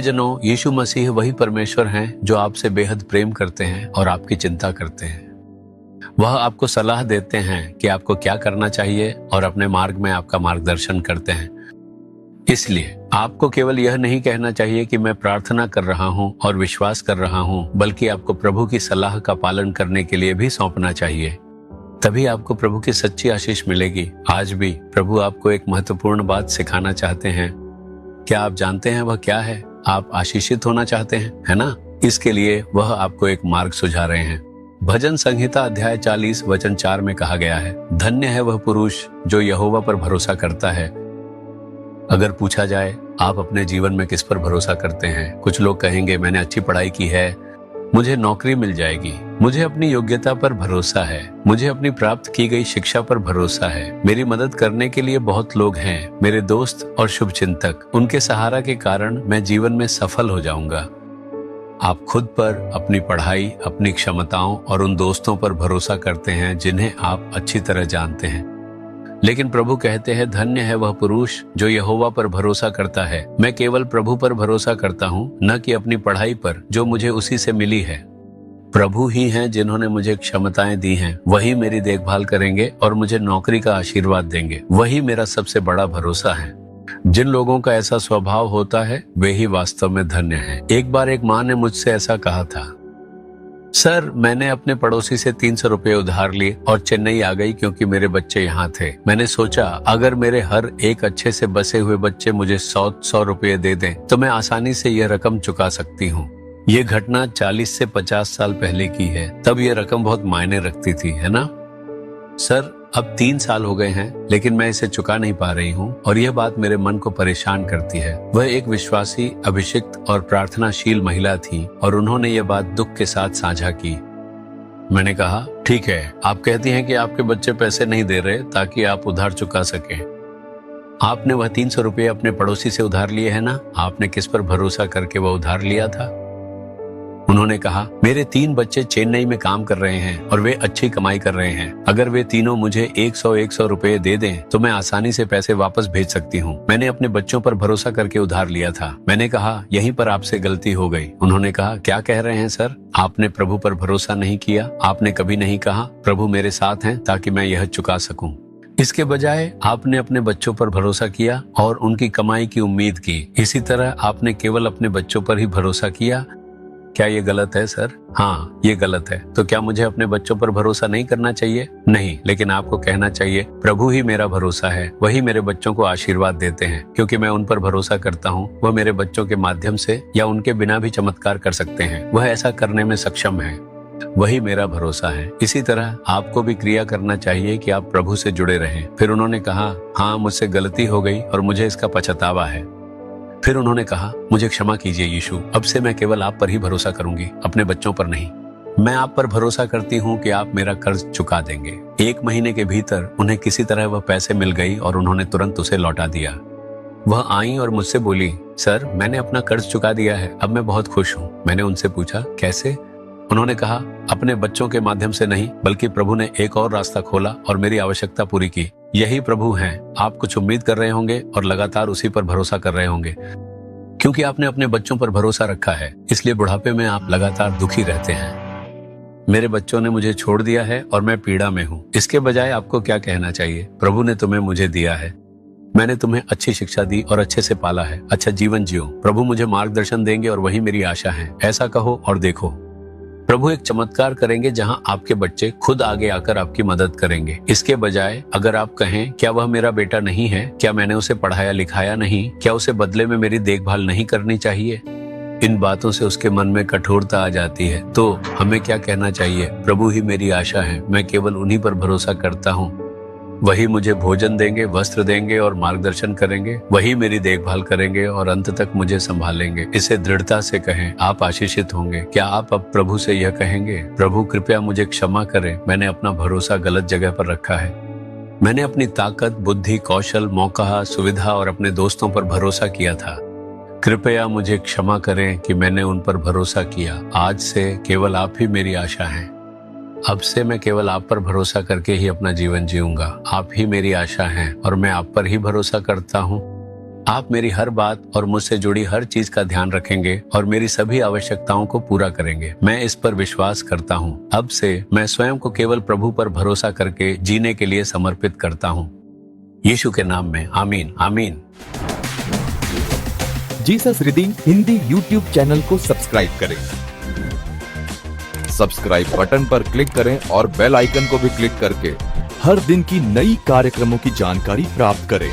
प्रियजनों, यीशु मसीह वही परमेश्वर हैं जो आपसे बेहद प्रेम करते हैं और आपकी चिंता करते हैं। वह आपको सलाह देते हैं कि आपको क्या करना चाहिए और अपने मार्ग में आपका मार्गदर्शन करते हैं। इसलिए आपको केवल यह नहीं कहना चाहिए कि मैं प्रार्थना कर रहा हूं और विश्वास कर रहा हूं, बल्कि आपको प्रभु की सलाह का पालन करने के लिए भी सौंपना चाहिए। तभी आपको प्रभु की सच्ची आशीष मिलेगी। आज भी प्रभु आपको एक महत्वपूर्ण बात सिखाना चाहते हैं। क्या आप जानते हैं वह क्या है? आप आशीषित होना चाहते हैं, है ना? इसके लिए वह आपको एक मार्ग सुझा रहे हैं। भजन संहिता अध्याय 40 वचन 4 में कहा गया है, धन्य है वह पुरुष जो यहोवा पर भरोसा करता है। अगर पूछा जाए आप अपने जीवन में किस पर भरोसा करते हैं? कुछ लोग कहेंगे मैंने अच्छी पढ़ाई की है, मुझे नौकरी मिल जाएगी, मुझे अपनी योग्यता पर भरोसा है, मुझे अपनी प्राप्त की गई शिक्षा पर भरोसा है, मेरी मदद करने के लिए बहुत लोग हैं, मेरे दोस्त और शुभचिंतक, उनके सहारा के कारण मैं जीवन में सफल हो जाऊंगा। आप खुद पर, अपनी पढ़ाई, अपनी क्षमताओं और उन दोस्तों पर भरोसा करते हैं जिन्हें आप अच्छी तरह जानते हैं। लेकिन प्रभु कहते हैं, धन्य है वह पुरुष जो यहोवा पर भरोसा करता है। मैं केवल प्रभु पर भरोसा करता हूँ, न कि अपनी पढ़ाई पर जो मुझे उसी से मिली है। प्रभु ही हैं जिन्होंने मुझे क्षमताएं दी हैं, वही मेरी देखभाल करेंगे और मुझे नौकरी का आशीर्वाद देंगे। वही मेरा सबसे बड़ा भरोसा है। जिन लोगों का ऐसा स्वभाव होता है वे ही वास्तव में धन्य हैं। एक बार एक माँ ने मुझसे ऐसा कहा था, सर मैंने अपने पड़ोसी से 300 रुपए उधार लिए और चेन्नई आ गई क्योंकि मेरे बच्चे यहाँ थे। मैंने सोचा अगर मेरे हर एक अच्छे से बसे हुए बच्चे मुझे 100 रुपए दे दें तो मैं आसानी से यह रकम चुका सकती हूँ। ये घटना 40 से 50 साल पहले की है। तब यह रकम बहुत मायने रखती थी, है ना? सर अब 3 साल हो गए हैं लेकिन मैं इसे चुका नहीं पा रही हूँ और यह बात मेरे मन को परेशान करती है। वह एक विश्वासी, अभिषिक्त और प्रार्थनाशील महिला थी और उन्होंने यह बात दुख के साथ साझा की। मैंने कहा, ठीक है, आप कहती हैं कि आपके बच्चे पैसे नहीं दे रहे ताकि आप उधार चुका सकें। आपने वह 300 रुपये अपने पड़ोसी से उधार लिए है ना? आपने किस पर भरोसा करके वह उधार लिया था? उन्होंने कहा, मेरे 3 बच्चे चेन्नई में काम कर रहे हैं और वे अच्छी कमाई कर रहे हैं। अगर वे तीनों मुझे 100 रुपए दे दें तो मैं आसानी से पैसे वापस भेज सकती हूँ। मैंने अपने बच्चों पर भरोसा करके उधार लिया था। मैंने कहा, यहीं पर आपसे गलती हो गई। उन्होंने कहा, क्या कह रहे हैं सर? आपने प्रभु पर भरोसा नहीं किया। आपने कभी नहीं कहा प्रभु मेरे साथ हैं ताकि मैं यह चुका सकूं। इसके बजाय आपने अपने बच्चों पर भरोसा किया और उनकी कमाई की उम्मीद की। इसी तरह आपने केवल अपने बच्चों पर ही भरोसा किया। क्या ये गलत है सर? हाँ, ये गलत है। तो क्या मुझे अपने बच्चों पर भरोसा नहीं करना चाहिए? नहीं, लेकिन आपको कहना चाहिए प्रभु ही मेरा भरोसा है। वही मेरे बच्चों को आशीर्वाद देते हैं क्योंकि मैं उन पर भरोसा करता हूँ। वह मेरे बच्चों के माध्यम से या उनके बिना भी चमत्कार कर सकते हैं। वह ऐसा करने में सक्षम है। वही मेरा भरोसा है। इसी तरह आपको भी क्रिया करना चाहिए कि आप प्रभु से जुड़े रहें। फिर उन्होंने कहा, हाँ मुझसे गलती हो गई और मुझे इसका पछतावा है। फिर उन्होंने कहा, मुझे क्षमा कीजिए यीशु, अब से मैं केवल आप पर ही भरोसा करूंगी, अपने बच्चों पर नहीं। मैं आप पर भरोसा करती हूँ कि आप मेरा कर्ज चुका देंगे। 1 महीने के भीतर उन्हें किसी तरह वह पैसे मिल गई और उन्होंने तुरंत उसे लौटा दिया। वह आई और मुझसे बोली, सर मैंने अपना कर्ज चुका दिया है, अब मैं बहुत खुश हूँ। मैंने उनसे पूछा, कैसे? उन्होंने कहा, अपने बच्चों के माध्यम से नहीं, बल्कि प्रभु ने एक और रास्ता खोला और मेरी आवश्यकता पूरी की। यही प्रभु हैं। आप कुछ उम्मीद कर रहे होंगे और लगातार उसी पर भरोसा कर रहे होंगे। क्योंकि आपने अपने बच्चों पर भरोसा रखा है, इसलिए बुढ़ापे में आप लगातार दुखी रहते हैं। मेरे बच्चों ने मुझे छोड़ दिया है और मैं पीड़ा में हूँ। इसके बजाय आपको क्या कहना चाहिए? प्रभु ने तुम्हें मुझे दिया है। मैंने तुम्हें अच्छी शिक्षा दी और अच्छे से पाला है। अच्छा जीवन जियो। प्रभु मुझे मार्गदर्शन देंगे और वही मेरी आशा है। ऐसा कहो और देखो, प्रभु एक चमत्कार करेंगे जहां आपके बच्चे खुद आगे आकर आपकी मदद करेंगे। इसके बजाय अगर आप कहें, क्या वह मेरा बेटा नहीं है? क्या मैंने उसे पढ़ाया लिखाया नहीं? क्या उसे बदले में मेरी देखभाल नहीं करनी चाहिए? इन बातों से उसके मन में कठोरता आ जाती है। तो हमें क्या कहना चाहिए? प्रभु ही मेरी आशा है। मैं केवल उन्हीं पर भरोसा करता हूँ। वही मुझे भोजन देंगे, वस्त्र देंगे और मार्गदर्शन करेंगे। वही मेरी देखभाल करेंगे और अंत तक मुझे संभालेंगे। इसे दृढ़ता से कहें, आप आशीषित होंगे। क्या आप अब प्रभु से यह कहेंगे, प्रभु कृपया मुझे क्षमा करें, मैंने अपना भरोसा गलत जगह पर रखा है। मैंने अपनी ताकत, बुद्धि, कौशल, मौका, सुविधा और अपने दोस्तों पर भरोसा किया था। कृपया मुझे क्षमा करें कि मैंने उन पर भरोसा किया। आज से केवल आप ही मेरी आशा हैं। अब से मैं केवल आप पर भरोसा करके ही अपना जीवन जीऊंगा। आप ही मेरी आशा हैं और मैं आप पर ही भरोसा करता हूँ। आप मेरी हर बात और मुझसे जुड़ी हर चीज का ध्यान रखेंगे और मेरी सभी आवश्यकताओं को पूरा करेंगे। मैं इस पर विश्वास करता हूँ। अब से मैं स्वयं को केवल प्रभु पर भरोसा करके जीने के लिए समर्पित करता हूँ। यीशु के नाम में आमीन आमीन। Jesus redeem Hindi YouTube channel को सब्सक्राइब करें। सब्सक्राइब बटन पर क्लिक करें और बेल आइकन को भी क्लिक करके हर दिन की नई कार्यक्रमों की जानकारी प्राप्त करें।